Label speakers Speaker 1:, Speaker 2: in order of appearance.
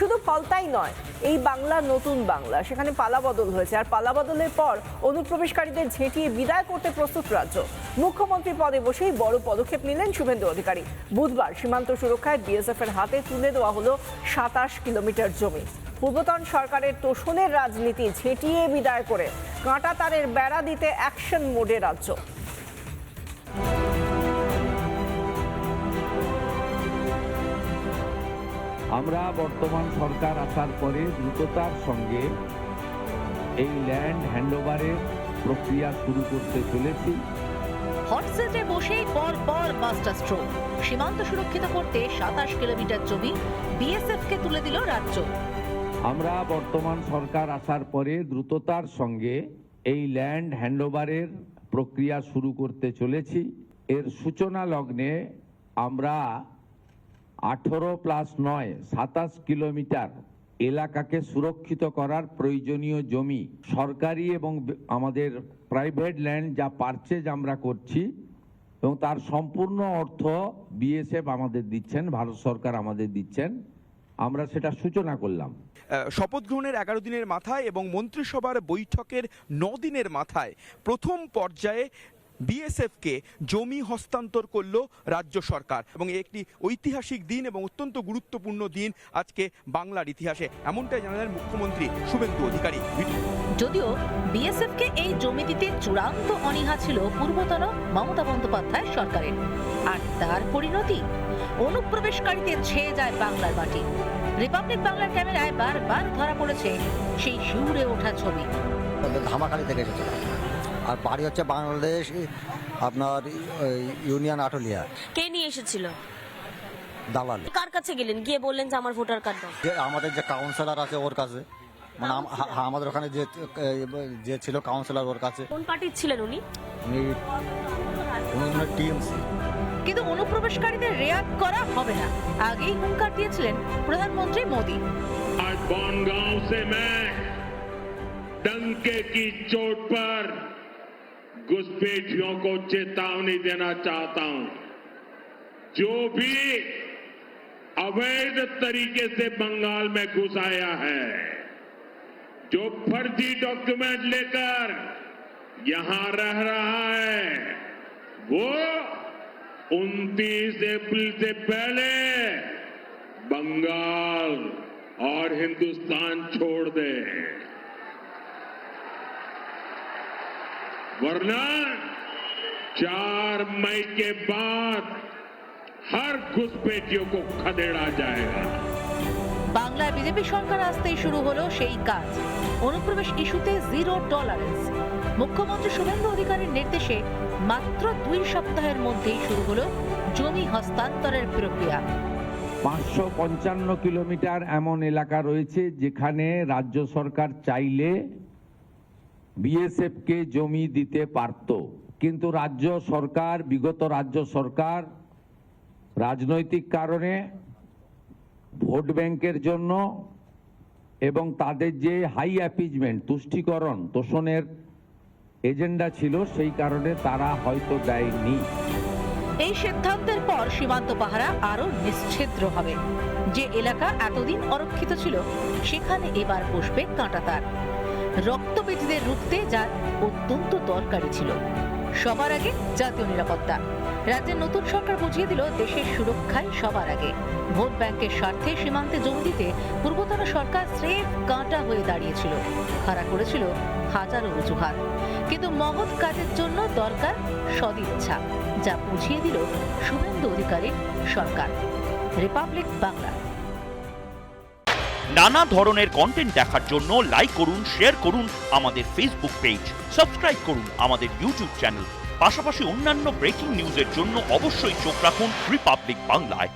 Speaker 1: শুধু ফলতাই নয়, এই বাংলা নতুন বাংলা, সেখানে পালাবদল হয়েছে। আর পালাবদলের পর অনুপ্রবেশকারীদের ঝেঁটিয়ে বিদায় করতে প্রস্তুত রাজ্য। মুখ্যমন্ত্রী পদে বসেই বড় পদক্ষেপ নিলেন শুভেন্দু অধিকারী। বুধবার সীমান্ত সুরক্ষায় বিএসএফ এর হাতে তুলে দেওয়া হলো 27 কিলোমিটার জমি। পূর্বতন সরকারের তোষণের রাজনীতি ঝেঁটিয়ে বিদায় করে কাঁটা তারের বেড়া দিতে অ্যাকশন মোডে রাজ্য।
Speaker 2: আমরা বর্তমান সরকার আসার পরে দ্রুততার সঙ্গে এই ল্যান্ড হ্যান্ডওভারের প্রক্রিয়া শুরু করতে চলেছি।
Speaker 3: হটসেটে বসেই পর মাস্টার স্ট্রোক। সীমান্ত সুরক্ষিত করতে 27 কিলোমিটার জমি বিএসএফ কে তুলে দিল রাজ্য।
Speaker 2: আমরা বর্তমান সরকার আসার পরে দ্রুততার সঙ্গে এই ল্যান্ড হ্যান্ডওভারের প্রক্রিয়া শুরু করতে চলেছি। এর সূচনা লগ্নে আমরা 18+9 27 কিলোমিটার এলাকাকে সুরক্ষিত করার প্রয়োজনীয় জমি সরকারি এবং আমাদের প্রাইভেট ল্যান্ড যা পারচেজ আমরা করছি এবং তার সম্পূর্ণ অর্থ বিএসএফ আমাদের দিচ্ছেন, ভারত সরকার আমাদের দিচ্ছেন, আমরা সেটা সূচনা করলাম।
Speaker 4: শপথ গ্রহণের 11 দিনের মাথায় এবং মন্ত্রিসভার বৈঠকের 9 দিনের মাথায় প্রথম পর্যায়ে বিএসএফকে জমি হস্তান্তর করল রাজ্য সরকার এবং একটি ঐতিহাসিক দিন এবং অত্যন্ত গুরুত্বপূর্ণ দিন আজকে বাংলার ইতিহাসে, এমনটাই জানালেন মুখ্যমন্ত্রী শুভেন্দু অধিকারী।
Speaker 3: যদিও বিএসএফ কে এই জমি দিতে চূড়ান্ত অনীহা ছিল পূর্বতন মমতা বন্দ্যোপাধ্যায় সরকারের, আর তার পরিণতি অনুপ্রবেশকারীদের ছেয়ে যায় বাংলার মাটি। রিপাবলিক বাংলার ক্যামেরায় বারবার ধরা পড়েছে সেই শিউরে ওঠা ছবি।
Speaker 5: ধামাখালি থেকে এসেছে, আর বাড়ি হচ্ছে বাংলাদেশ, আপনার ইউনিয়ন আটলিয়া।
Speaker 6: কে নিয়ে এসেছিল?
Speaker 5: দালাল।
Speaker 6: কার কাছে গেলেন, গিয়ে বললেন যে আমার ভোটার কার্ড দাও?
Speaker 5: আমাদের যে কাউন্সিলর আছে ওর কাছে, মানে আমাদের ওখানে যে ছিল কাউন্সিলর ওর কাছে।
Speaker 6: কোন পার্টির ছিলেন উনি?
Speaker 5: টিএমসি।
Speaker 3: কিন্তু অনুপ্রবেশকারীদের রেয়াত করা হবে না, আগেই হুঙ্কার দিয়েছিলেন প্রধানমন্ত্রী মোদী।
Speaker 7: आज बनगांव से मैं डंके की चोट पर घुसपैठियों को चेतावनी देना चाहता हूं। जो भी अवैध तरीके से बंगाल में घुस आया है, जो फर्जी डॉक्यूमेंट लेकर यहां रह रहा है, वो 29 अप्रैल से पहले बंगाल और हिंदुस्तान छोड़ दे, वरना 4 मई के बाद हर घुसपैठियों को खदेड़ा जाएगा।
Speaker 3: বাংলায় বিজেপি সরকার আসতেই শুরু হলো সেই কাজ। অনুপ্রবেশ ইস্যুতে জিরো টলারেন্স। মুখ্যমন্ত্রী শুভেন্দু অধিকারীর নির্দেশে মাত্র 2 সপ্তাহের মধ্যেই শুরু হলো জমি হস্তান্তরের প্রক্রিয়া।
Speaker 2: 555 কিলোমিটার এমন এলাকা রয়েছে যেখানে রাজ্য সরকার চাইলে বিএসএফ কে জমি দিতে পারত, কিন্তু রাজ্য সরকার, বিগত রাজ্য সরকার রাজনৈতিক কারণে, ভোট ব্যাংকের জন্য এবং তাদের যে হাই অ্যাপিজমেন্ট, তুষ্টিকরণ, তোষণের এজেন্ডা ছিল, সেই কারণে তারা হয়তো দেয়নি।
Speaker 3: এই সিদ্ধান্তের পর সীমান্ত পাহারা আরো নিশ্ছিদ্র হবে। যে এলাকা এতদিন অরক্ষিত ছিল সেখানে এবার বসবে কাঁটাতার। রক্তপিতিদের রুখতে যা অত্যন্ত দরকারি ছিল। সবার আগে জাতীয় নিরাপত্তা। রাজ্যের নতুন সরকার বুঝিয়ে দিল দেশের সুরক্ষাই সবার আগে। ভোট ব্যাংকের স্বার্থে সীমান্তে জমি দিতে পূর্বতন সরকার স্রেফ কাঁটা হয়ে দাঁড়িয়েছিল, খাড়া করেছিল হাজারো অজুহাত। কিন্তু মহৎ কাজের জন্য দরকার সদিচ্ছা, যা বুঝিয়ে দিল শুভেন্দু অধিকারীর সরকার। রিপাবলিক বাংলা।
Speaker 8: নানা ধরনের কন্টেন্ট দেখার জন্য লাইক করুন, শেয়ার করুন আমাদের ফেসবুক পেজ, সাবস্ক্রাইব করুন আমাদের ইউটিউব চ্যানেল। পাশাপাশি অন্যান্য ব্রেকিং নিউজের জন্য অবশ্যই চোখ রাখুন রিপাবলিক বাংলায়।